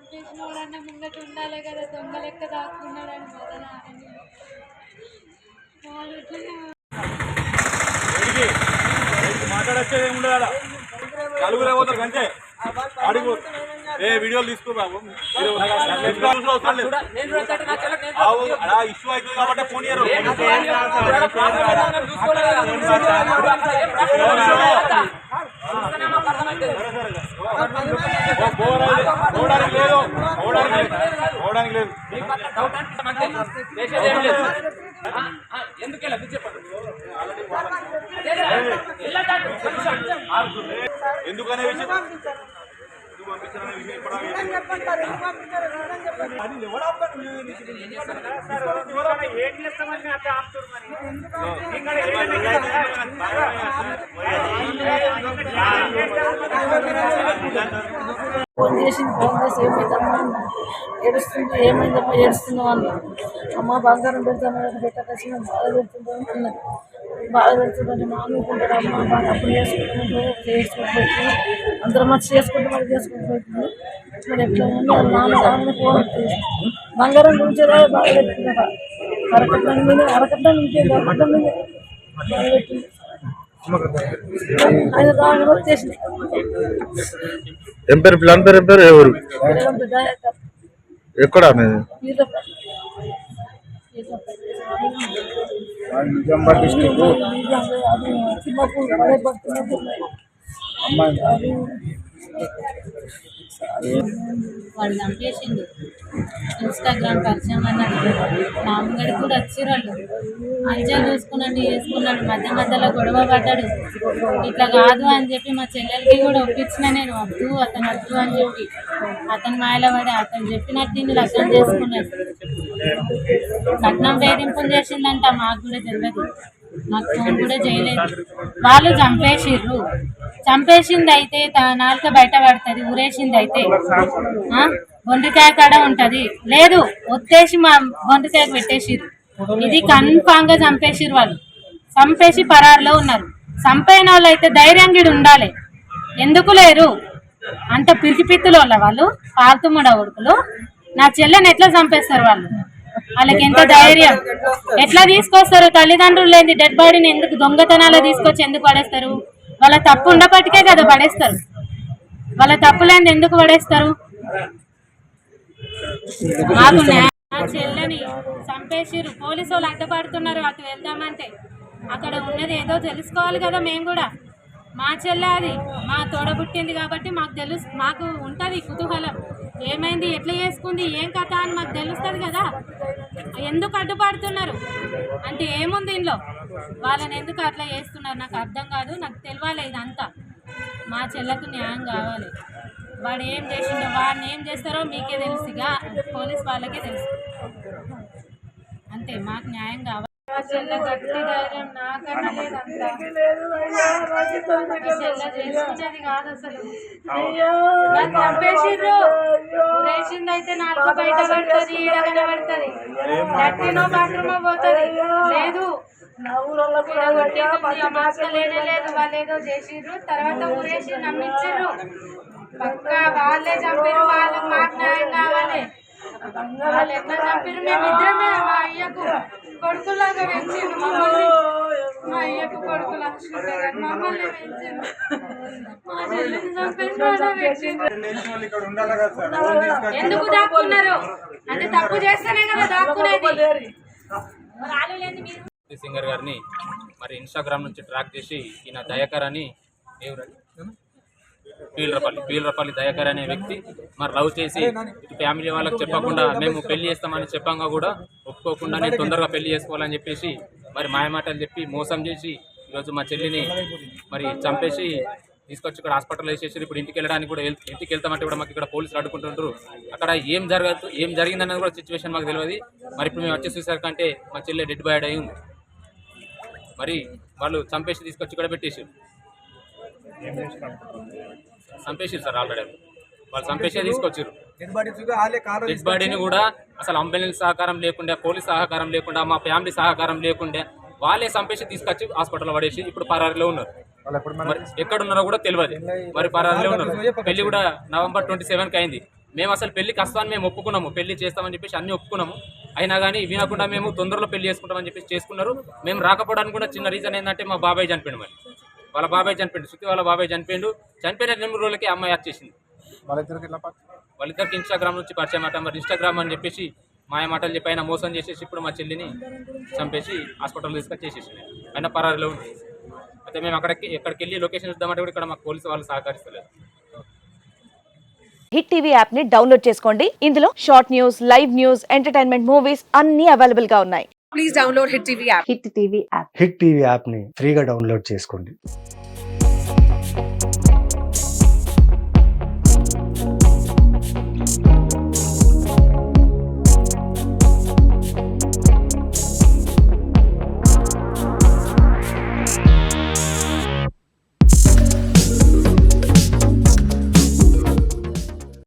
చంపేసినోడన్న ముంగట ఉండాలి కదా, దొంగ లెక్క దాక్కున్నాడని మాట్లాడచ్చేది ఉండదా నలుగురే పోతారు అంతే అడుగు ఏ వీడియోలు తీసుకో బాబు ఇష్యూ అవుతుంది కాబట్టి ఫోన్ ఇయ్యరు పోవడానికి లేదు ఎందుకనే విషయం పంపించాలనే విషయం ఫోన్ చేసింది. ఫోన్ చేసి ఏమైందమ్మా ఏడుస్తుంది, ఏమైందమ్మా ఏడుస్తున్నావు అన్న. అమ్మ బంగారం పెడతాను పెట్టకొచ్చి బాధ పెడుతుంటాను అన్నది. బాధ పెడుతుంటే మానుకుంటాడు అమ్మ బాగా అప్పుడు చేసుకుంటూ అందరం మంచి చేసుకుంటూ మరి చేసుకుంటూ పోతుంది. మరి ఎట్లా నాన్న ఫోన్ బంగారం గురించి బాధ పెడుతుందట. అరకట్టం మీద అరకట్టం ఇంకేం అరకట్టం మీద బాధ పెట్టింది. ఆయన రాని వచ్చేసింది. ఏం పేరు ప్లాన్ పేరు ఏం పేరు ఎవరు ఎక్కడ నిజామాబాద్ డిస్ట్రిక్ట్ వాడు చంపేసిండు. ఇన్స్టాగ్రామ్ పరిచయం అన్నాడు. మా అమ్మగడికి కూడా వచ్చారు వాళ్ళు. మంచిగా చూసుకున్నాడు, చేసుకున్నాడు. మధ్య మధ్యలో గొడవ పడ్డాడు. ఇట్లా కాదు అని చెప్పి మా చెల్లెలకి కూడా ఒప్పించిన నేను, వద్దు అతను వద్దు అని చెప్పి. అతను మాయలో పడి అతను చెప్పినట్టు నేను లగ్నం చేసుకున్నాడు. లగ్నం వేధింపులు చేసిందంట, మాకు కూడా తెలియదు. నాకు ఫోన్ కూడా చేయలేదు. వాళ్ళు చంపేసిర్రు. చంపేసింది అయితే నాలుక బయట పడుతుంది, ఊరేసింది అయితే బొండికాయ కాడ ఉంటది. లేదు ఒత్తేసి మా బొండికాయ పెట్టేసిర్రు. ఇది కన్ఫామ్ గా చంపేసిర్రు. వాళ్ళు చంపేసి పరారులో ఉన్నారు. చంపైన వాళ్ళు అయితే ధైర్యంగా ఉండాలి. ఎందుకు లేరు? అంత పిరికిపిత్తులు వాళ్ళ వాళ్ళు పాల్తుముడ ఉడుకులు. నా చెల్లెని ఎట్లా చంపేస్తారు వాళ్ళు? వాళ్ళకి ఎంత ధైర్యం? ఎట్లా తీసుకొస్తారు? తల్లిదండ్రులు లేని డెడ్ బాడీని ఎందుకు దొంగతనాలు తీసుకొచ్చి ఎందుకు పడేస్తారు? వాళ్ళ తప్పు ఉండబట్టికే కదా పడేస్తారు. వాళ్ళ తప్పు లేని ఎందుకు పడేస్తారు? మాకు నా చెల్లని చంపేసిరు. పోలీసు వాళ్ళు అడ్డుపడుతున్నారు అటు వెళ్దామంటే. అక్కడ ఉన్నది ఏదో తెలుసుకోవాలి కదా. మేము కూడా మా చెల్లె అది మా తోడబుట్టింది కాబట్టి మాకు ఉంటుంది కుతూహలం. ఏమైంది, ఎట్లా చేసుకుంది, ఏం కథ అని మాకు తెలుస్తుంది కదా. ఎందుకు అడ్డుపడుతున్నారు అంటే ఏముంది ఇంట్లో? వాళ్ళని ఎందుకు అట్లా చేస్తున్నారు నాకు అర్థం కాదు. నాకు తెలియాలి ఇదంతా. మా చెల్లకు న్యాయం కావాలి. వాడు ఏం చేసిండో, వాడిని ఏం చేస్తారో మీకే తెలుసు, ఇక పోలీస్ వాళ్ళకే తెలుసు. అంతే, మాకు న్యాయం కావాలి. మా చెల్లె గట్టి ధైర్యం నాకన్నా లేదంతా. చెల్లె చేసుకునేది కాదు అసలు. నాకు చంపేసిర్రు. ఊరేసింది అయితే నాలుగు బయట పడుతుంది, ఈడ కనబడుతుంది. లట్టినో బాత్రూమో పోతుంది. లేదు మాస్క లేనే లేదు. వాళ్ళు ఏదో చేసిర్రు, తర్వాత ఊరేసి నమ్మించారు. పక్కా వాళ్ళే చంపారు. వాళ్ళకి మాకు న్యాయం కావాలి. వాళ్ళు ఎట్లా చంపారు? మేమిద్దరమే మా అయ్యకు కొడుకులాగా పెంచిండు మమ్మల్ని. మా అయ్యకు కొడుకులా మమ్మల్ని పెంచిండు. మా చెల్లిని చంపేసి ఎందుకు దాక్కున్నారు అంటే తప్పు చేస్తేనే కదా దాక్కునేది. సింగర్ గారిని మరి ఇన్స్టాగ్రామ్ నుంచి ట్రాక్ చేసి ఈయన దయాకర్ అని పీలరపల్లి దయాకర్ అనే వ్యక్తి మరి లవ్ చేసి ఇటు ఫ్యామిలీ వాళ్ళకి చెప్పకుండా మేము పెళ్లి చేస్తామని చెప్పంగా కూడా ఒప్పుకోకుండా నేను తొందరగా పెళ్లి చేసుకోవాలని చెప్పేసి మరి మాయమాటలు చెప్పి మోసం చేసి ఈరోజు మా చెల్లిని మరి చంపేసి తీసుకొచ్చి ఇక్కడ హాస్పిటల్ వేసేసి ఇప్పుడు ఇంటికి వెళ్ళడానికి కూడా ఇంటికి వెళ్తామంటే కూడా మాకు ఇక్కడ పోలీసులు అడ్డుకుంటుంటారు. అక్కడ ఏం జరిగిందన్నది కూడా సిచ్యువేషన్ మాకు తెలియదు. మరి ఇప్పుడు మేము వచ్చి చూసేసరికంటే మా చెల్లి డెడ్ బాయ్ అయి ఉంది. మరి వాళ్ళు చంపేసి తీసుకొచ్చి ఇక్కడ పెట్టేసారు. చంపేసారు సార్ ఆల్రెడీ. వాళ్ళు చంపేసే తీసుకొచ్చారు. డెడ్ బాడీని కూడా అసలు అంబులెన్స్ సహకారం లేకుండా, పోలీస్ సహకారం లేకుండా, మా ఫ్యామిలీ సహకారం లేకుండా వాళ్ళే చంపేసి తీసుకొచ్చి హాస్పిటల్లో పడేసి ఇప్పుడు పరారీలో ఉన్నారు. మరి ఎక్కడున్నారో కూడా తెలియదు. మరి పరారీలో ఉన్నారు. పెళ్లి కూడా November 27కి అయింది. మేము అసలు పెళ్లికి వస్తామని మేము ఒప్పుకున్నాము, పెళ్లి చేస్తామని చెప్పేసి అన్ని ఒప్పుకున్నాము. అయినా కానీ వినకుండా మేము తొందరలో పెళ్లి చేసుకుంటామని చెప్పేసి చేసుకున్నారు. మేము రాకపోవడానికి కూడా చిన్న రీజన్ ఏంటంటే మా బాబాయ్ చనిపోయిండు. మరి వాళ్ళ బాబాయ్ చనిపోయిండు, శృతి వాళ్ళ బాబాయ్ చనిపోయిండు. చనిపోయిన 2 రోజులకి అమ్మాయి వచ్చేసింది. వాళ్ళిద్దరికి ఇన్స్టాగ్రామ్ నుంచి పరిచయం అట. మరి ఇన్స్టాగ్రామ్ అని చెప్పేసి మాయ మాటలు చెప్పి ఆయన మోసం చేసేసి ఇప్పుడు మా చెల్లిని చంపేసి హాస్పిటల్ తీసుకొని చేసేసింది. ఆయన పరారిలో ఉంది. అయితే మేము ఎక్కడికి వెళ్ళి లొకేషన్ ఇద్దామంటే కూడా ఇక్కడ మాకు పోలీసు వాళ్ళు సహకరిస్తలేదు. హిట్ టీవీ యాప్ ని డౌన్లోడ్ చేసుకోండి. ఇందులో short news, live news, entertainment movies అన్ని అవైలబుల్ గా ఉన్నాయి. Please download Hit TV app. Hit TV app. Hit TV యాప్ని ఫ్రీగా డౌన్లోడ్ చేసుకోండి.